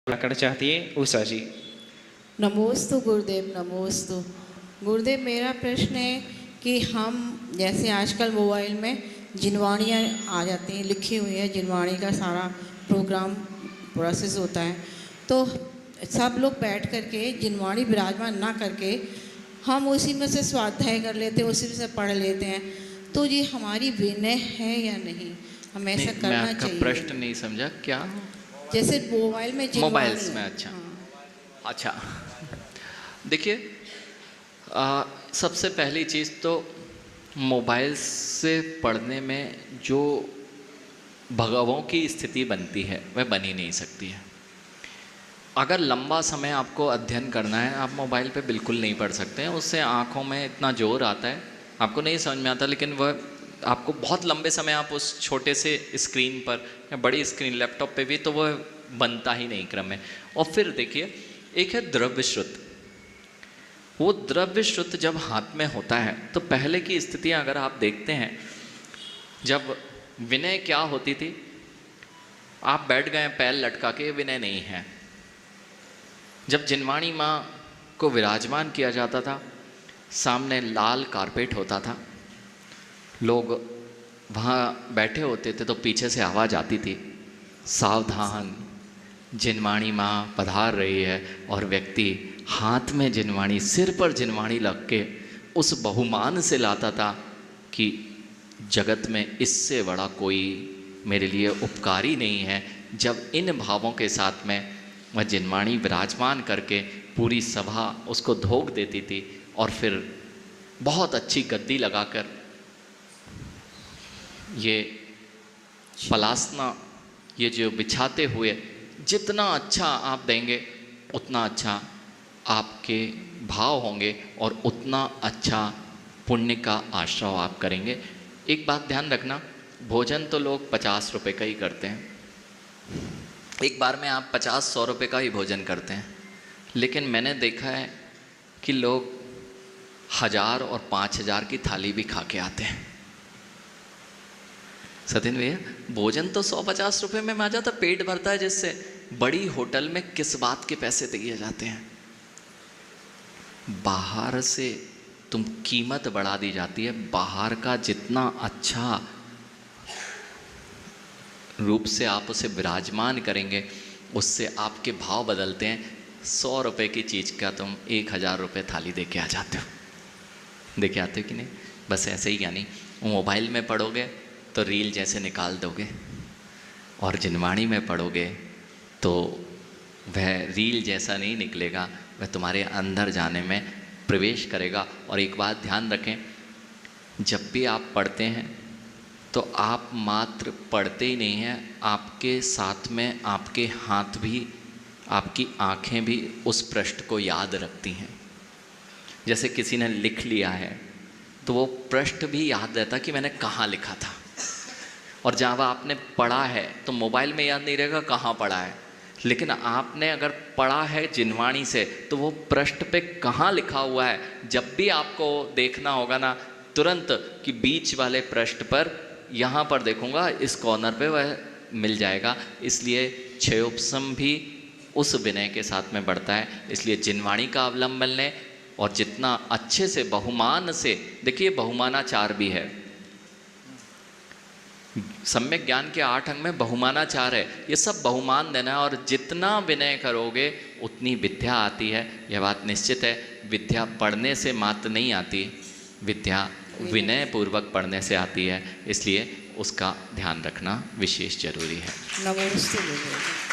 करना चाहती है उषा जी। नमोस्तु गुरुदेव, नमोस्तु गुरुदेव। मेरा प्रश्न है कि हम जैसे आजकल मोबाइल में जिनवाणियाँ आ जाती हैं, लिखी हुई है जिनवाणी का सारा प्रोग्राम प्रोसेस होता है, तो सब लोग बैठ करके जिनवाणी विराजमान ना करके हम उसी में से स्वाध्याय कर लेते हैं, उसी में से पढ़ लेते हैं, तो ये हमारी विनय है या नहीं? हम ऐसा मैं करना आपका चाहिए? प्रश्न नहीं समझा। क्या? जैसे मोबाइल में मोबाइल्स जिनवाणी में? है। अच्छा। हाँ। अच्छा, देखिए, सबसे पहली चीज़ तो मोबाइल से पढ़ने में जो भगवों की स्थिति बनती है वह बन ही नहीं सकती है। अगर लंबा समय आपको अध्ययन करना है, आप मोबाइल पे बिल्कुल नहीं पढ़ सकते हैं। उससे आँखों में इतना जोर आता है, आपको नहीं समझ में आता, लेकिन वह आपको बहुत लंबे समय आप उस छोटे से स्क्रीन पर या बड़ी स्क्रीन लैपटॉप पे भी, तो वह बनता ही नहीं क्रम में। और फिर देखिए, एक है द्रव्य श्रुत। वो द्रव्य श्रुत जब हाथ में होता है तो पहले की स्थितियाँ अगर आप देखते हैं, जब विनय क्या होती थी, आप बैठ गए पैर लटका के, विनय नहीं है। जब जिनवाणी माँ को विराजमान किया जाता था, सामने लाल कारपेट होता था, लोग वहाँ बैठे होते थे तो पीछे से आवाज़ आती थी, सावधान जिनवाणी माँ पधार रही है, और व्यक्ति हाथ में जिनवाणी, सिर पर जिनवाणी लग के उस बहुमान से लाता था कि जगत में इससे बड़ा कोई मेरे लिए उपकारी नहीं है। जब इन भावों के साथ में वह जिनवाणी विराजमान करके पूरी सभा उसको धोख देती थी, और फिर बहुत अच्छी गद्दी लगाकर ये पलासना, ये जो बिछाते हुए, जितना अच्छा आप देंगे उतना अच्छा आपके भाव होंगे और उतना अच्छा पुण्य का आश्रय आप करेंगे। एक बात ध्यान रखना, भोजन तो लोग 50 रुपए का ही करते हैं, एक बार में आप 50-100 रुपए का ही भोजन करते हैं, लेकिन मैंने देखा है कि लोग 1000 और 5000 की थाली भी खा के आते हैं। सतीन भैया, भोजन तो 100-50 रुपए में आ जाता, पेट भरता है, जिससे बड़ी होटल में किस बात के पैसे दिए जाते हैं? बाहर से तुम कीमत बढ़ा दी जाती है। बाहर का जितना अच्छा रूप से आप उसे विराजमान करेंगे, उससे आपके भाव बदलते हैं। 100 रुपए की चीज़ का तुम 1000 रुपये थाली दे के आ जाते हो। देखे आते हो कि नहीं? बस ऐसे ही, यानी मोबाइल में पढ़ोगे तो रील जैसे निकाल दोगे, और जिनवाणी में पढ़ोगे तो वह रील जैसा नहीं निकलेगा, वह तुम्हारे अंदर जाने में प्रवेश करेगा। और एक बात ध्यान रखें, जब भी आप पढ़ते हैं तो आप मात्र पढ़ते ही नहीं हैं, आपके साथ में आपके हाथ भी, आपकी आँखें भी उस पृष्ठ को याद रखती हैं। जैसे किसी ने लिख लिया है तो वो पृष्ठ भी याद रहता कि मैंने कहाँ लिखा था। और जब आपने पढ़ा है तो मोबाइल में याद नहीं रहेगा कहाँ पढ़ा है, लेकिन आपने अगर पढ़ा है जिनवाणी से तो वो पृष्ठ पे कहाँ लिखा हुआ है, जब भी आपको देखना होगा ना, तुरंत कि बीच वाले पृष्ठ पर, यहाँ पर देखूँगा, इस कॉर्नर पे वह मिल जाएगा। इसलिए क्षयोपशम भी उस विनय के साथ में बढ़ता है। इसलिए जिनवाणी का अवलंबन लें, और जितना अच्छे से बहुमान से, देखिए बहुमानाचार भी है, सम्यक ज्ञान के 8 अंग में बहुमानाचार है, ये सब बहुमान देना है। और जितना विनय करोगे उतनी विद्या आती है, यह बात निश्चित है। विद्या पढ़ने से मात्र नहीं आती, विद्या विनय पूर्वक पढ़ने से आती है, इसलिए उसका ध्यान रखना विशेष जरूरी है। नमोस्तु गुरुदेव।